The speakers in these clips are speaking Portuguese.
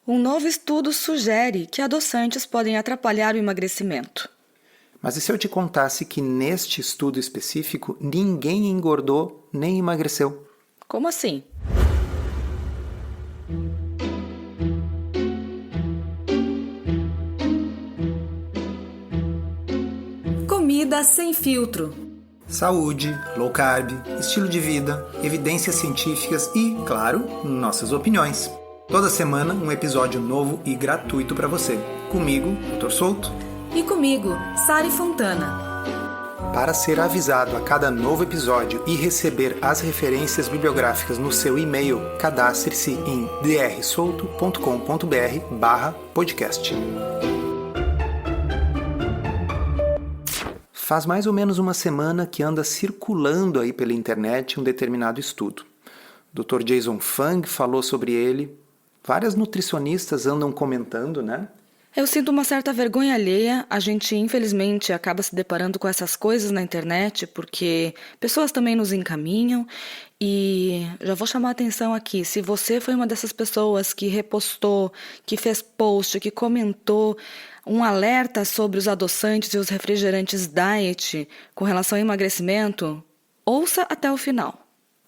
Um novo estudo sugere que adoçantes podem atrapalhar o emagrecimento. Mas e se eu te contasse que neste estudo específico ninguém engordou nem emagreceu? Como assim? Comida sem filtro. Saúde, low carb, estilo de vida, evidências científicas e, claro, nossas opiniões. Toda semana um episódio novo e gratuito para você. Comigo, Dr. Souto. E comigo, Sari Fontana. Para ser avisado a cada novo episódio e receber as referências bibliográficas no seu e-mail, cadastre-se em drsolto.com.br/podcast. Faz mais ou menos uma semana que anda circulando aí pela internet um determinado estudo. O Dr. Jason Fung falou sobre ele, várias nutricionistas andam comentando, né? Eu sinto uma certa vergonha alheia. A gente, infelizmente, acaba se deparando com essas coisas na internet porque pessoas também nos encaminham. E já vou chamar a atenção aqui. Se você foi uma dessas pessoas que repostou, que fez post, que comentou um alerta sobre os adoçantes e os refrigerantes diet com relação ao emagrecimento, ouça até o final.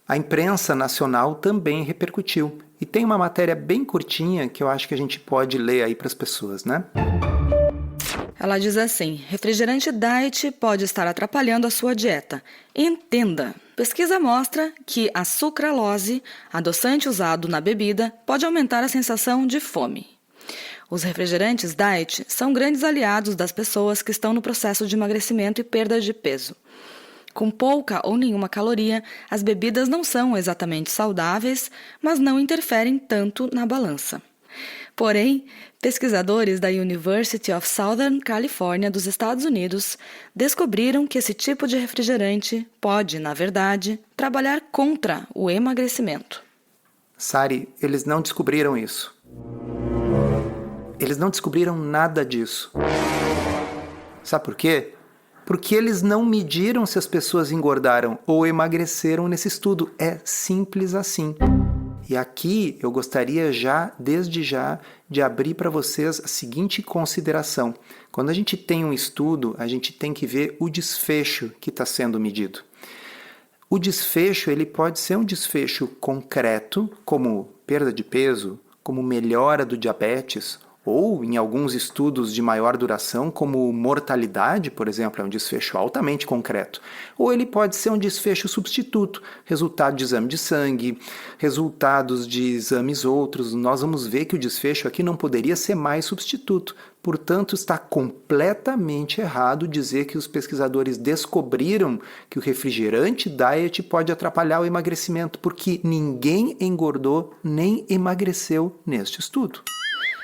A imprensa nacional também repercutiu. E tem uma matéria bem curtinha que eu acho que a gente pode ler aí para as pessoas, né? Ela diz assim: refrigerante diet pode estar atrapalhando a sua dieta. Entenda! Pesquisa mostra que a sucralose, adoçante usado na bebida, pode aumentar a sensação de fome. Os refrigerantes diet são grandes aliados das pessoas que estão no processo de emagrecimento e perda de peso. Com pouca ou nenhuma caloria, as bebidas não são exatamente saudáveis, mas não interferem tanto na balança. Porém, pesquisadores da University of Southern California dos Estados Unidos descobriram que esse tipo de refrigerante pode, na verdade, trabalhar contra o emagrecimento. Sari, eles não descobriram isso. Eles não descobriram nada disso. Sabe por quê? Porque eles não mediram se as pessoas engordaram ou emagreceram nesse estudo. É simples assim. E aqui eu gostaria desde já, de abrir para vocês a seguinte consideração. Quando a gente tem um estudo, a gente tem que ver o desfecho que está sendo medido. O desfecho ele pode ser um desfecho concreto, como perda de peso, como melhora do diabetes, ou, em alguns estudos de maior duração, como mortalidade, por exemplo, é um desfecho altamente concreto. Ou ele pode ser um desfecho substituto, resultado de exame de sangue, resultados de exames outros. Nós vamos ver que o desfecho aqui não poderia ser mais substituto. Portanto, está completamente errado dizer que os pesquisadores descobriram que o refrigerante diet pode atrapalhar o emagrecimento, porque ninguém engordou nem emagreceu neste estudo.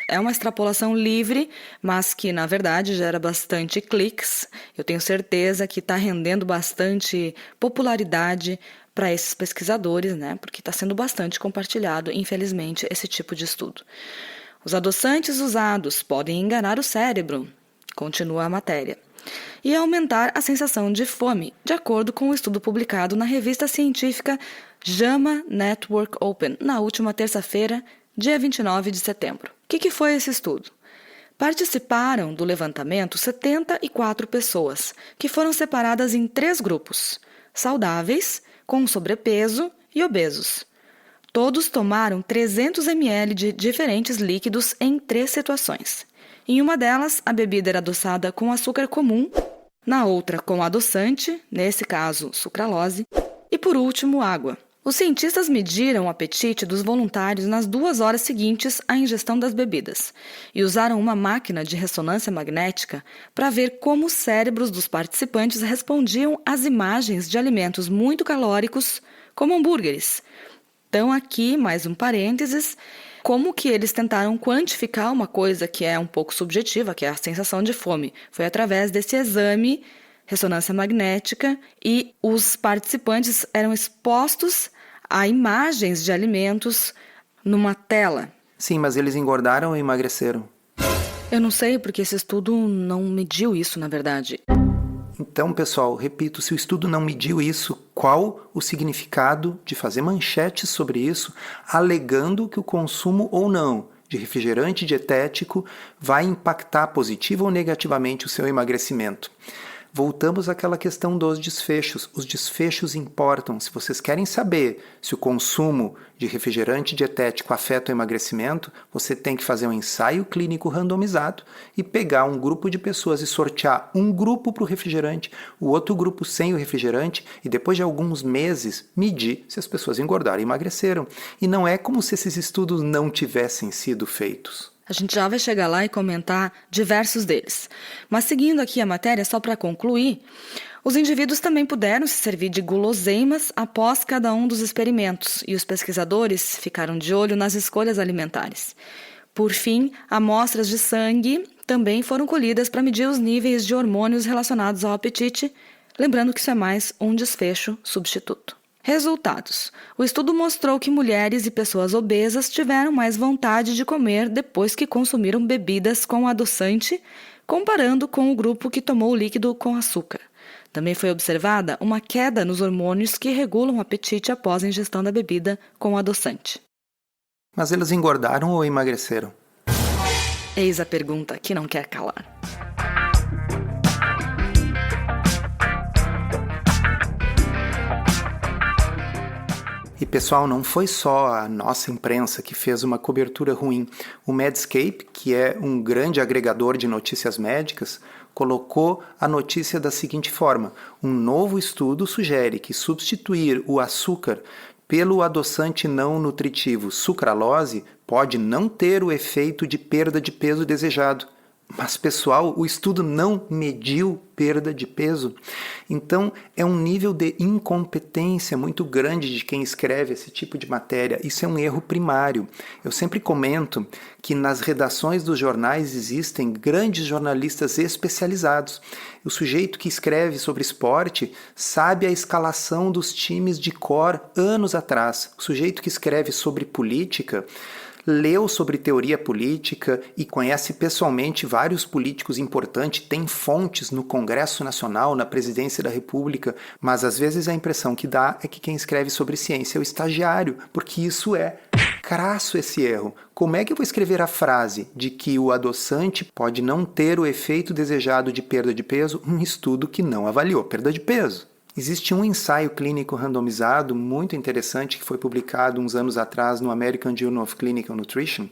É uma extrapolação livre, mas que, na verdade, gera bastante cliques. Eu tenho certeza que está rendendo bastante popularidade para esses pesquisadores, né? Porque está sendo bastante compartilhado, infelizmente, esse tipo de estudo. Os adoçantes usados podem enganar o cérebro, continua a matéria, e aumentar a sensação de fome, de acordo com o estudo publicado na revista científica JAMA Network Open, na última terça-feira, dia 29 de setembro. O que foi esse estudo? Participaram do levantamento 74 pessoas, que foram separadas em 3 grupos: saudáveis, com sobrepeso e obesos. Todos tomaram 300 ml de diferentes líquidos em 3 situações. Em uma delas, a bebida era adoçada com açúcar comum, na outra com adoçante, nesse caso sucralose, e por último, água. Os cientistas mediram o apetite dos voluntários nas 2 horas seguintes à ingestão das bebidas e usaram uma máquina de ressonância magnética para ver como os cérebros dos participantes respondiam às imagens de alimentos muito calóricos, como hambúrgueres. Então, aqui, mais um parênteses, como que eles tentaram quantificar uma coisa que é um pouco subjetiva, que é a sensação de fome. Foi através desse exame, ressonância magnética, e os participantes eram expostos a imagens de alimentos numa tela. Sim, mas eles engordaram ou emagreceram? Eu não sei, porque esse estudo não mediu isso, na verdade. Então, pessoal, repito, se o estudo não mediu isso, qual o significado de fazer manchetes sobre isso, alegando que o consumo ou não de refrigerante dietético vai impactar positivo ou negativamente o seu emagrecimento. Voltamos àquela questão dos desfechos. Os desfechos importam. Se vocês querem saber se o consumo de refrigerante dietético afeta o emagrecimento, você tem que fazer um ensaio clínico randomizado e pegar um grupo de pessoas e sortear um grupo para o refrigerante, o outro grupo sem o refrigerante, e depois de alguns meses medir se as pessoas engordaram e emagreceram. E não é como se esses estudos não tivessem sido feitos. A gente já vai chegar lá e comentar diversos deles. Mas seguindo aqui a matéria, só para concluir, os indivíduos também puderam se servir de guloseimas após cada um dos experimentos, e os pesquisadores ficaram de olho nas escolhas alimentares. Por fim, amostras de sangue também foram colhidas para medir os níveis de hormônios relacionados ao apetite, lembrando que isso é mais um desfecho substituto. Resultados. O estudo mostrou que mulheres e pessoas obesas tiveram mais vontade de comer depois que consumiram bebidas com adoçante, comparando com o grupo que tomou o líquido com açúcar. Também foi observada uma queda nos hormônios que regulam o apetite após a ingestão da bebida com adoçante. Mas eles engordaram ou emagreceram? Eis a pergunta que não quer calar. E pessoal, não foi só a nossa imprensa que fez uma cobertura ruim. O Medscape, que é um grande agregador de notícias médicas, colocou a notícia da seguinte forma: um novo estudo sugere que substituir o açúcar pelo adoçante não nutritivo sucralose pode não ter o efeito de perda de peso desejado. Mas, pessoal, o estudo não mediu perda de peso. Então, é um nível de incompetência muito grande de quem escreve esse tipo de matéria. Isso é um erro primário. Eu sempre comento que nas redações dos jornais existem grandes jornalistas especializados. O sujeito que escreve sobre esporte sabe a escalação dos times de cor anos atrás. O sujeito que escreve sobre política leu sobre teoria política e conhece pessoalmente vários políticos importantes, tem fontes no Congresso Nacional, na Presidência da República, mas às vezes a impressão que dá é que quem escreve sobre ciência é o estagiário, porque isso é crasso esse erro. Como é que eu vou escrever a frase de que o adoçante pode não ter o efeito desejado de perda de peso? Um estudo que não avaliou perda de peso. Existe um ensaio clínico randomizado muito interessante que foi publicado uns anos atrás no American Journal of Clinical Nutrition,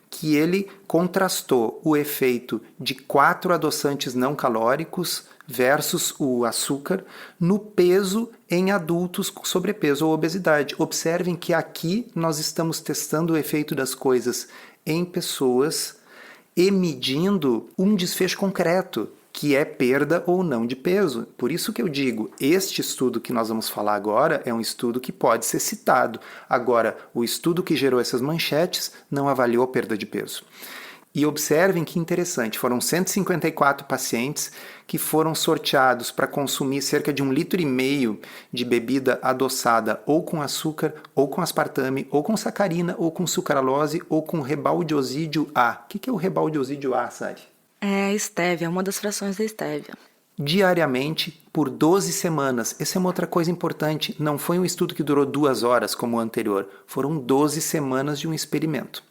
que ele contrastou o efeito de 4 adoçantes não calóricos versus o açúcar no peso em adultos com sobrepeso ou obesidade. Observem que aqui nós estamos testando o efeito das coisas em pessoas e medindo um desfecho concreto, que é perda ou não de peso. Por isso que eu digo, este estudo que nós vamos falar agora é um estudo que pode ser citado. Agora, o estudo que gerou essas manchetes não avaliou perda de peso. E observem que interessante, foram 154 pacientes que foram sorteados para consumir cerca de 1,5 litro de bebida adoçada ou com açúcar, ou com aspartame, ou com sacarina, ou com sucralose, ou com rebaldeosídeo A. O que é o rebaldeosídeo A, Sari? É a estévia, uma das frações da estévia. Diariamente, por 12 semanas. Essa é uma outra coisa importante. Não foi um estudo que durou 2 horas, como o anterior. Foram 12 semanas de um experimento.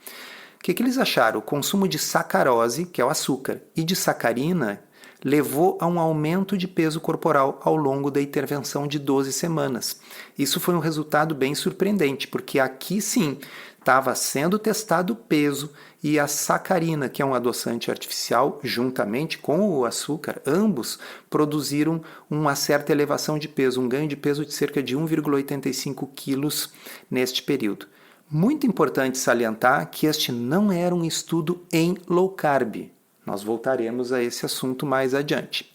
O que eles acharam? O consumo de sacarose, que é o açúcar, e de sacarina levou a um aumento de peso corporal ao longo da intervenção de 12 semanas. Isso foi um resultado bem surpreendente, porque aqui sim estava sendo testado o peso e a sacarina, que é um adoçante artificial, juntamente com o açúcar, ambos produziram uma certa elevação de peso, um ganho de peso de cerca de 1,85 quilos neste período. Muito importante salientar que este não era um estudo em low carb. Nós voltaremos a esse assunto mais adiante.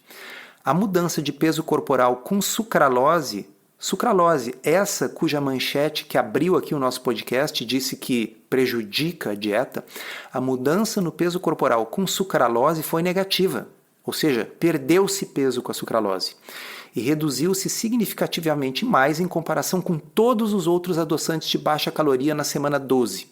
A mudança de peso corporal com sucralose, essa cuja manchete que abriu aqui o nosso podcast disse que prejudica a dieta, a mudança no peso corporal com sucralose foi negativa, ou seja, perdeu-se peso com a sucralose e reduziu-se significativamente mais em comparação com todos os outros adoçantes de baixa caloria na semana 12.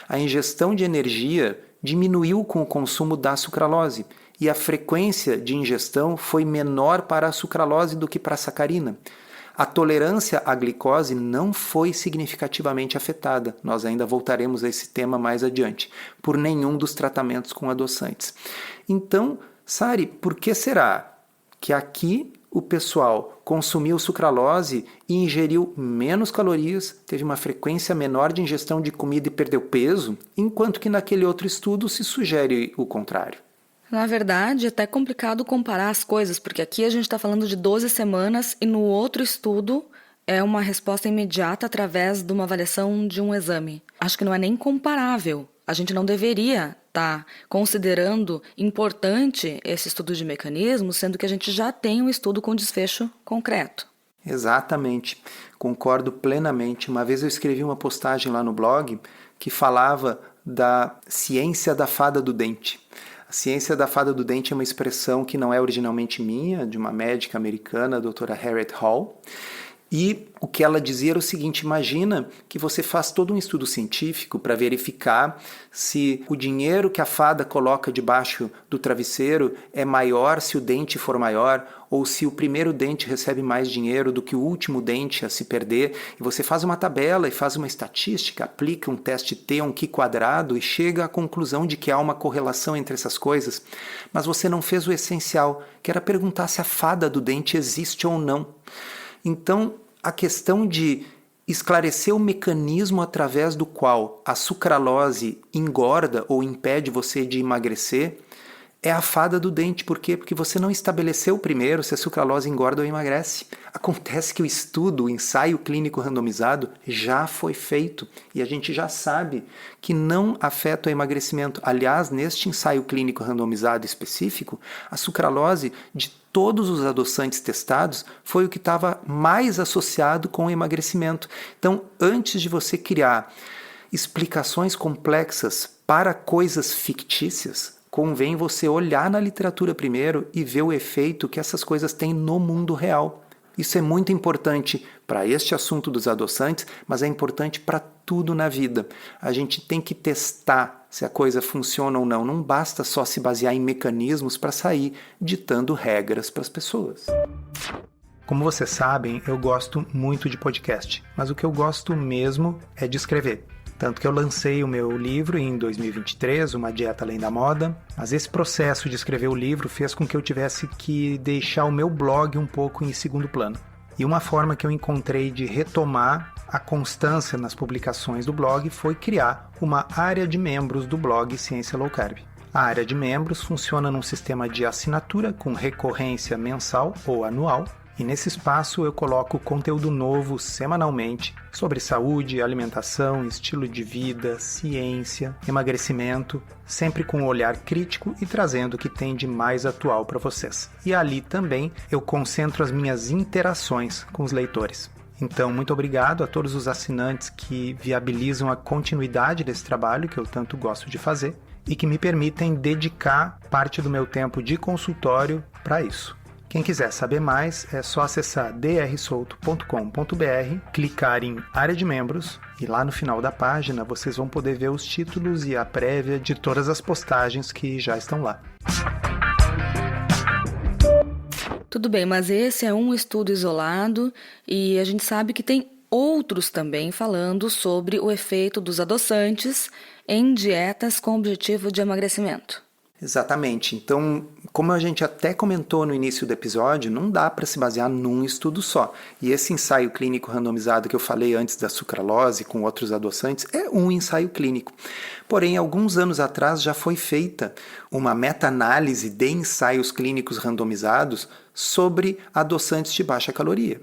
A ingestão de energia diminuiu com o consumo da sucralose e a frequência de ingestão foi menor para a sucralose do que para a sacarina. A tolerância à glicose não foi significativamente afetada, nós ainda voltaremos a esse tema mais adiante, por nenhum dos tratamentos com adoçantes. Então, Sari, por que será que aqui o pessoal consumiu sucralose e ingeriu menos calorias, teve uma frequência menor de ingestão de comida e perdeu peso, enquanto que naquele outro estudo se sugere o contrário? Na verdade, é até complicado comparar as coisas, porque aqui a gente está falando de 12 semanas e no outro estudo é uma resposta imediata através de uma avaliação de um exame. Acho que não é nem comparável. A gente não deveria estar considerando importante esse estudo de mecanismo, sendo que a gente já tem um estudo com desfecho concreto. Exatamente, concordo plenamente. Uma vez eu escrevi uma postagem lá no blog que falava da ciência da fada do dente. A ciência da fada do dente é uma expressão que não é originalmente minha, de uma médica americana, a doutora Harriet Hall. E o que ela dizia era o seguinte: imagina que você faz todo um estudo científico para verificar se o dinheiro que a fada coloca debaixo do travesseiro é maior se o dente for maior, ou se o primeiro dente recebe mais dinheiro do que o último dente a se perder. E você faz uma tabela e faz uma estatística, aplica um teste T, um Q quadrado e chega à conclusão de que há uma correlação entre essas coisas. Mas você não fez o essencial, que era perguntar se a fada do dente existe ou não. Então, a questão de esclarecer o mecanismo através do qual a sucralose engorda ou impede você de emagrecer é a fada do dente. Por quê? Porque você não estabeleceu primeiro se a sucralose engorda ou emagrece. Acontece que o estudo, o ensaio clínico randomizado, já foi feito e a gente já sabe que não afeta o emagrecimento. Aliás, neste ensaio clínico randomizado específico, a sucralose de todos os adoçantes testados foi o que estava mais associado com o emagrecimento. Então, antes de você criar explicações complexas para coisas fictícias, convém você olhar na literatura primeiro e ver o efeito que essas coisas têm no mundo real. Isso é muito importante para este assunto dos adoçantes, mas é importante para tudo na vida. A gente tem que testar se a coisa funciona ou não. Não basta só se basear em mecanismos para sair ditando regras para as pessoas. Como vocês sabem, eu gosto muito de podcast, mas o que eu gosto mesmo é de escrever. Tanto que eu lancei o meu livro em 2023, Uma Dieta Além da Moda, mas esse processo de escrever o livro fez com que eu tivesse que deixar o meu blog um pouco em segundo plano. E uma forma que eu encontrei de retomar a constância nas publicações do blog foi criar uma área de membros do blog Ciência Low Carb. A área de membros funciona num sistema de assinatura com recorrência mensal ou anual, e nesse espaço eu coloco conteúdo novo semanalmente sobre saúde, alimentação, estilo de vida, ciência, emagrecimento, sempre com um olhar crítico e trazendo o que tem de mais atual para vocês. E ali também eu concentro as minhas interações com os leitores. Então, muito obrigado a todos os assinantes que viabilizam a continuidade desse trabalho que eu tanto gosto de fazer e que me permitem dedicar parte do meu tempo de consultório para isso. Quem quiser saber mais é só acessar drsolto.com.br, clicar em área de membros e lá no final da página vocês vão poder ver os títulos e a prévia de todas as postagens que já estão lá. Tudo bem, mas esse é um estudo isolado e a gente sabe que tem outros também falando sobre o efeito dos adoçantes em dietas com objetivo de emagrecimento. Exatamente. Então, como a gente até comentou no início do episódio, não dá para se basear num estudo só. E esse ensaio clínico randomizado que eu falei antes da sucralose com outros adoçantes é um ensaio clínico. Porém, alguns anos atrás já foi feita uma meta-análise de ensaios clínicos randomizados sobre adoçantes de baixa caloria.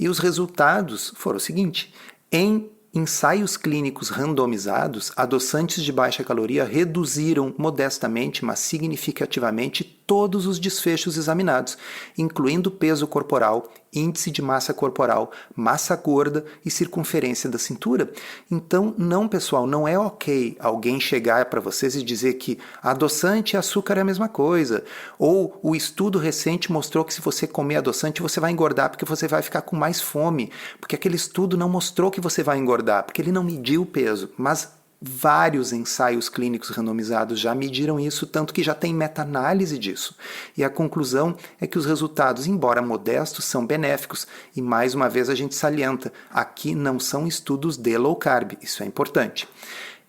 E os resultados foram o seguinte: em ensaios clínicos randomizados, adoçantes de baixa caloria reduziram modestamente, mas significativamente, todos os desfechos examinados, incluindo peso corporal, índice de massa corporal, massa gorda e circunferência da cintura. Então, não, pessoal, não é ok alguém chegar para vocês e dizer que adoçante e açúcar é a mesma coisa. Ou o estudo recente mostrou que se você comer adoçante você vai engordar porque você vai ficar com mais fome. Porque aquele estudo não mostrou que você vai engordar, porque ele não mediu o peso. Mas Vários ensaios clínicos randomizados já mediram isso, tanto que já tem meta-análise disso. E a conclusão é que os resultados, embora modestos, são benéficos. E mais uma vez a gente salienta, aqui não são estudos de low carb, isso é importante.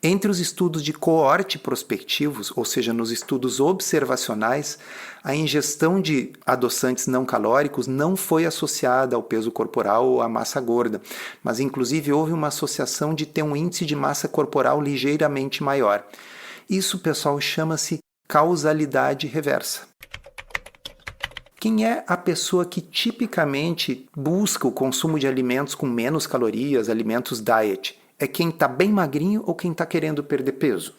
Entre os estudos de coorte prospectivos, ou seja, nos estudos observacionais, a ingestão de adoçantes não calóricos não foi associada ao peso corporal ou à massa gorda, mas inclusive houve uma associação de ter um índice de massa corporal ligeiramente maior. Isso, pessoal, chama-se causalidade reversa. Quem é a pessoa que tipicamente busca o consumo de alimentos com menos calorias, alimentos diet? É quem está bem magrinho ou quem está querendo perder peso?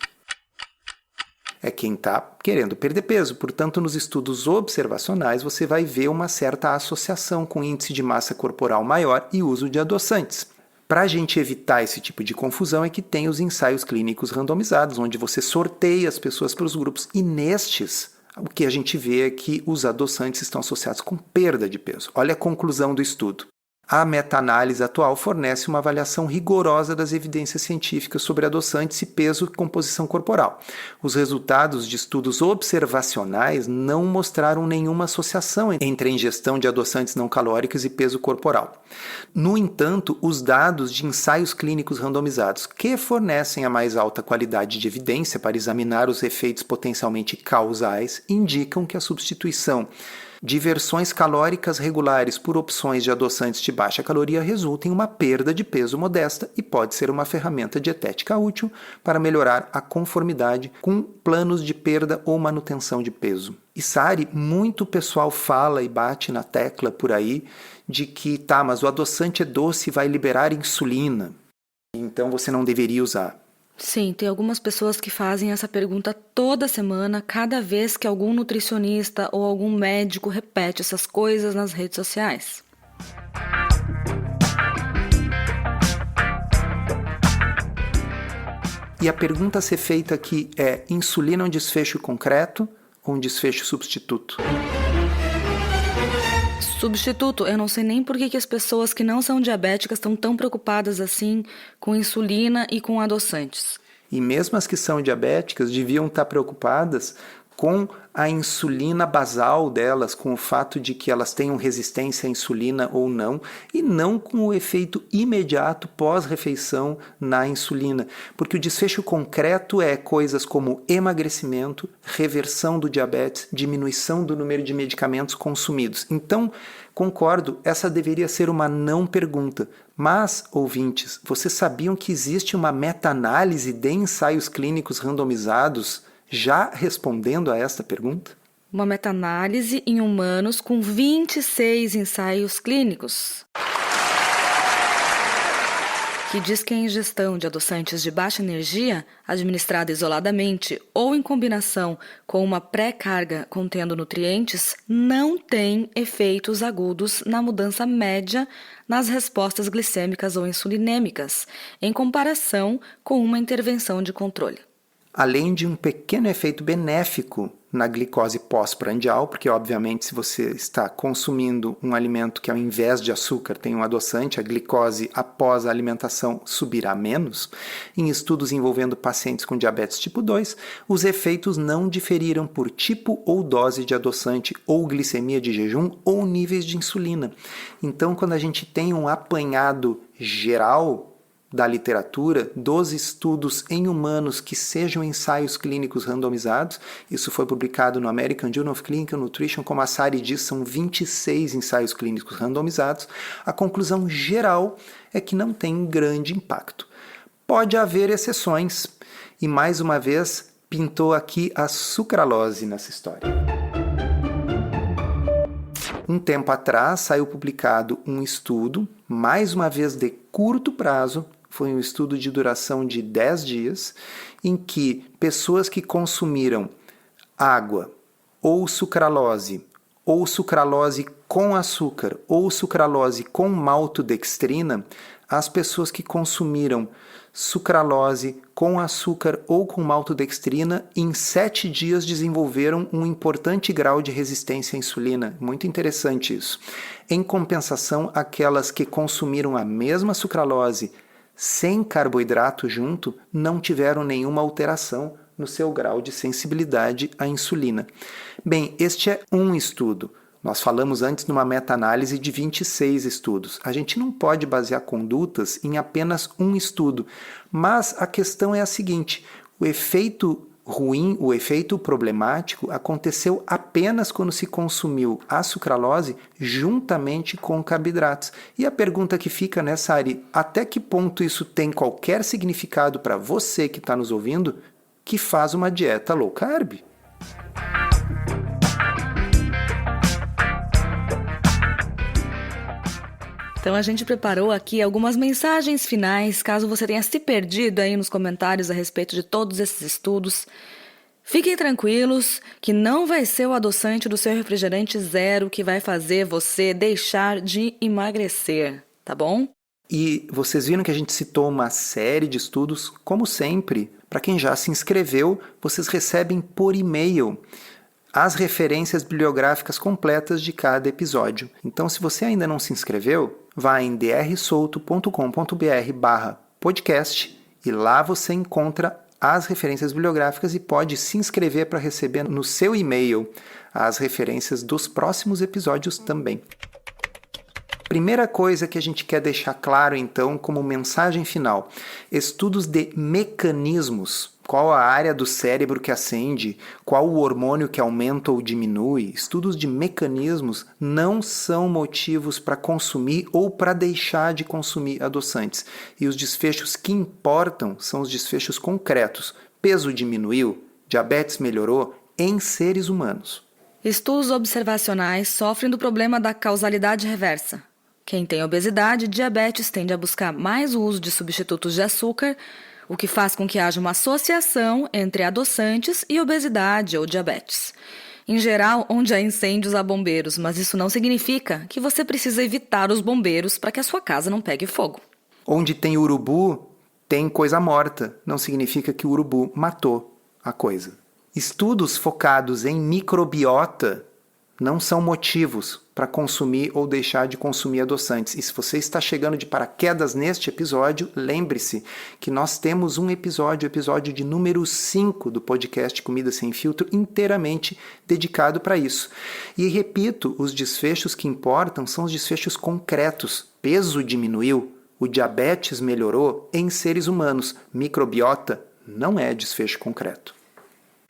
É quem está querendo perder peso. Portanto, nos estudos observacionais, você vai ver uma certa associação com índice de massa corporal maior e uso de adoçantes. Para a gente evitar esse tipo de confusão é que tem os ensaios clínicos randomizados, onde você sorteia as pessoas para os grupos. E nestes, o que a gente vê é que os adoçantes estão associados com perda de peso. Olha a conclusão do estudo. A meta-análise atual fornece uma avaliação rigorosa das evidências científicas sobre adoçantes e peso e composição corporal. Os resultados de estudos observacionais não mostraram nenhuma associação entre a ingestão de adoçantes não calóricos e peso corporal. No entanto, os dados de ensaios clínicos randomizados, que fornecem a mais alta qualidade de evidência para examinar os efeitos potencialmente causais, indicam que a substituição de versões calóricas regulares por opções de adoçantes de baixa caloria resulta em uma perda de peso modesta e pode ser uma ferramenta dietética útil para melhorar a conformidade com planos de perda ou manutenção de peso. E Sari, muito pessoal fala e bate na tecla por aí de que mas o adoçante é doce e vai liberar insulina, então você não deveria usar. Sim, tem algumas pessoas que fazem essa pergunta toda semana, cada vez que algum nutricionista ou algum médico repete essas coisas nas redes sociais. E a pergunta a ser feita aqui é: insulina é um desfecho concreto ou um desfecho substituto? Substituto, eu não sei nem por que as pessoas que não são diabéticas estão tão preocupadas assim com insulina e com adoçantes. E mesmo as que são diabéticas deviam estar preocupadas com a insulina basal delas, com o fato de que elas tenham resistência à insulina ou não, e não com o efeito imediato pós-refeição na insulina, porque o desfecho concreto é coisas como emagrecimento, reversão do diabetes, diminuição do número de medicamentos consumidos. Então, concordo, essa deveria ser uma não pergunta. Mas, ouvintes, vocês sabiam que existe uma meta-análise de ensaios clínicos randomizados já respondendo a esta pergunta? Uma meta-análise em humanos com 26 ensaios clínicos, que diz que a ingestão de adoçantes de baixa energia, administrada isoladamente ou em combinação com uma pré-carga contendo nutrientes, não tem efeitos agudos na mudança média nas respostas glicêmicas ou insulinêmicas, em comparação com uma intervenção de controle. Além de um pequeno efeito benéfico na glicose pós-prandial, porque obviamente se você está consumindo um alimento que ao invés de açúcar tem um adoçante, a glicose após a alimentação subirá menos. Em estudos envolvendo pacientes com diabetes tipo 2, os efeitos não diferiram por tipo ou dose de adoçante ou glicemia de jejum ou níveis de insulina. Então, quando a gente tem um apanhado geral da literatura, dos estudos em humanos que sejam ensaios clínicos randomizados, isso foi publicado no American Journal of Clinical Nutrition, como a Sari diz, são 26 ensaios clínicos randomizados, a conclusão geral é que não tem grande impacto. Pode haver exceções, e mais uma vez pintou aqui a sucralose nessa história. Um tempo atrás saiu publicado um estudo, mais uma vez de curto prazo, foi um estudo de duração de 10 dias, em que pessoas que consumiram água ou sucralose com açúcar ou sucralose com maltodextrina, as pessoas que consumiram sucralose com açúcar ou com maltodextrina, em 7 dias desenvolveram um importante grau de resistência à insulina. Muito interessante isso. Em compensação, aquelas que consumiram a mesma sucralose sem carboidrato junto, não tiveram nenhuma alteração no seu grau de sensibilidade à insulina. Bem, este é um estudo. Nós falamos antes numa meta-análise de 26 estudos. A gente não pode basear condutas em apenas um estudo, mas a questão é a seguinte: o efeito ruim, o efeito problemático aconteceu apenas quando se consumiu a sucralose juntamente com carboidratos. E a pergunta que fica nessa área, até que ponto isso tem qualquer significado para você que está nos ouvindo, que faz uma dieta low carb? Então a gente preparou aqui algumas mensagens finais, caso você tenha se perdido aí nos comentários a respeito de todos esses estudos. Fiquem tranquilos que não vai ser o adoçante do seu refrigerante zero que vai fazer você deixar de emagrecer, tá bom? E vocês viram que a gente citou uma série de estudos, como sempre. Para quem já se inscreveu, vocês recebem por e-mail as referências bibliográficas completas de cada episódio. Então, se você ainda não se inscreveu, vá em drsolto.com.br/podcast e lá você encontra as referências bibliográficas e pode se inscrever para receber no seu e-mail as referências dos próximos episódios também. Primeira coisa que a gente quer deixar claro, então, como mensagem final: estudos de mecanismos. Qual a área do cérebro que acende? Qual o hormônio que aumenta ou diminui? Estudos de mecanismos não são motivos para consumir ou para deixar de consumir adoçantes. E os desfechos que importam são os desfechos concretos. Peso diminuiu? Diabetes melhorou? Em seres humanos. Estudos observacionais sofrem do problema da causalidade reversa. Quem tem obesidade e diabetes tende a buscar mais o uso de substitutos de açúcar, o que faz com que haja uma associação entre adoçantes e obesidade ou diabetes. Em geral, onde há incêndios há bombeiros, mas isso não significa que você precisa evitar os bombeiros para que a sua casa não pegue fogo. Onde tem urubu, tem coisa morta. Não significa que o urubu matou a coisa. Estudos focados em microbiota não são motivos para consumir ou deixar de consumir adoçantes. E se você está chegando de paraquedas neste episódio, lembre-se que nós temos um episódio, o episódio de número 5 do podcast Comida Sem Filtro, inteiramente dedicado para isso. E repito, os desfechos que importam são os desfechos concretos. Peso diminuiu, o diabetes melhorou em seres humanos. Microbiota não é desfecho concreto.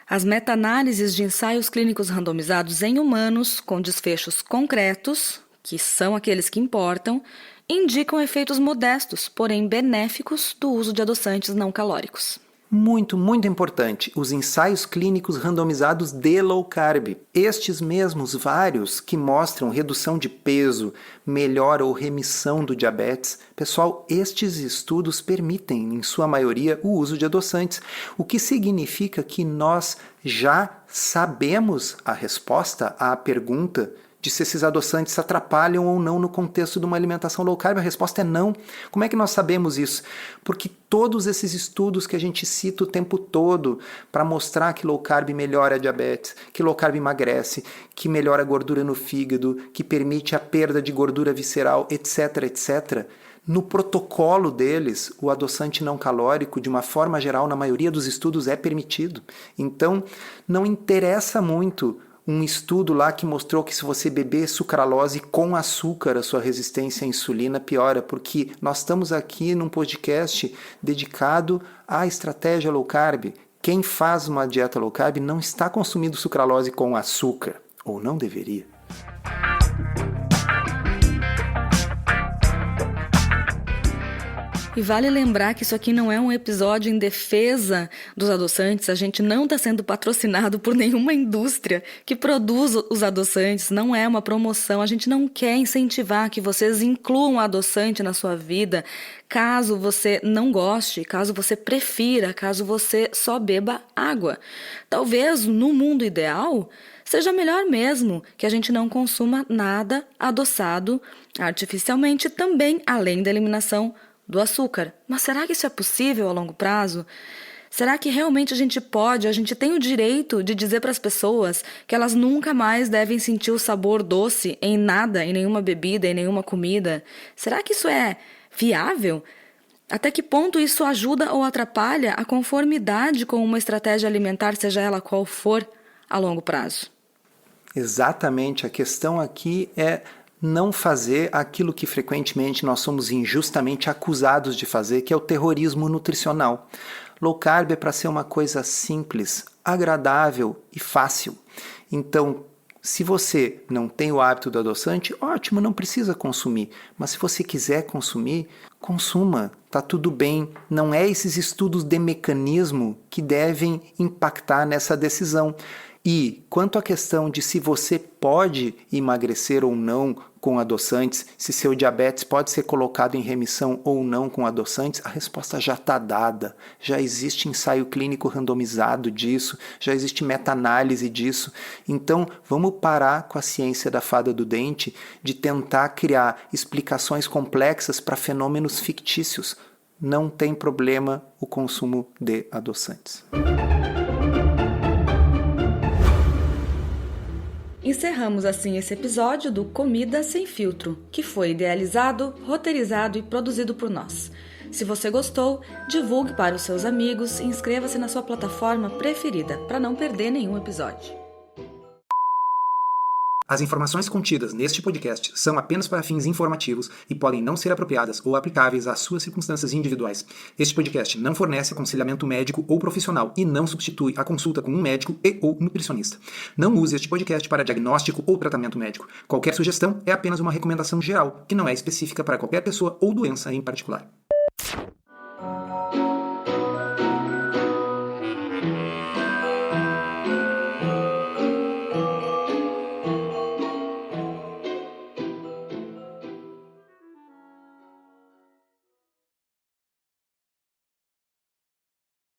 As meta-análises de ensaios clínicos randomizados em humanos com desfechos concretos, que são aqueles que importam, indicam efeitos modestos, porém benéficos, do uso de adoçantes não calóricos. Muito, muito importante, os ensaios clínicos randomizados de low carb. Estes mesmos vários que mostram redução de peso, melhora ou remissão do diabetes. Pessoal, estes estudos permitem, em sua maioria, o uso de adoçantes, o que significa que nós já sabemos a resposta à pergunta de se esses adoçantes atrapalham ou não no contexto de uma alimentação low carb. A resposta é não. Como é que nós sabemos isso? Porque todos esses estudos que a gente cita o tempo todo para mostrar que low carb melhora a diabetes, que low carb emagrece, que melhora a gordura no fígado, que permite a perda de gordura visceral, etc, etc. No protocolo deles, o adoçante não calórico, de uma forma geral, na maioria dos estudos, é permitido. Então, não interessa muito um estudo lá que mostrou que se você beber sucralose com açúcar, a sua resistência à insulina piora, porque nós estamos aqui num podcast dedicado à estratégia low carb. Quem faz uma dieta low carb não está consumindo sucralose com açúcar, ou não deveria. E vale lembrar que isso aqui não é um episódio em defesa dos adoçantes. A gente não está sendo patrocinado por nenhuma indústria que produz os adoçantes. Não é uma promoção. A gente não quer incentivar que vocês incluam adoçante na sua vida, caso você não goste, caso você prefira, caso você só beba água. Talvez no mundo ideal seja melhor mesmo que a gente não consuma nada adoçado artificialmente também, além da eliminação do açúcar. Mas será que isso é possível a longo prazo? Será que realmente a gente tem o direito de dizer para as pessoas que elas nunca mais devem sentir o sabor doce em nada, em nenhuma bebida, em nenhuma comida? Será que isso é viável? Até que ponto isso ajuda ou atrapalha a conformidade com uma estratégia alimentar, seja ela qual for, a longo prazo? Exatamente, a questão aqui é não fazer aquilo que frequentemente nós somos injustamente acusados de fazer, que é o terrorismo nutricional. Low carb é para ser uma coisa simples, agradável e fácil. Então, se você não tem o hábito do adoçante, ótimo, não precisa consumir. Mas se você quiser consumir, consuma, tá tudo bem. Não é esses estudos de mecanismo que devem impactar nessa decisão. E quanto à questão de se você pode emagrecer ou não com adoçantes, se seu diabetes pode ser colocado em remissão ou não com adoçantes, a resposta já está dada. Já existe ensaio clínico randomizado disso, já existe meta-análise disso. Então, vamos parar com a ciência da fada do dente de tentar criar explicações complexas para fenômenos fictícios. Não tem problema o consumo de adoçantes. Encerramos assim esse episódio do Comida Sem Filtro, que foi idealizado, roteirizado e produzido por nós. Se você gostou, divulgue para os seus amigos e inscreva-se na sua plataforma preferida para não perder nenhum episódio. As informações contidas neste podcast são apenas para fins informativos e podem não ser apropriadas ou aplicáveis às suas circunstâncias individuais. Este podcast não fornece aconselhamento médico ou profissional e não substitui a consulta com um médico e/ou nutricionista. Não use este podcast para diagnóstico ou tratamento médico. Qualquer sugestão é apenas uma recomendação geral, que não é específica para qualquer pessoa ou doença em particular.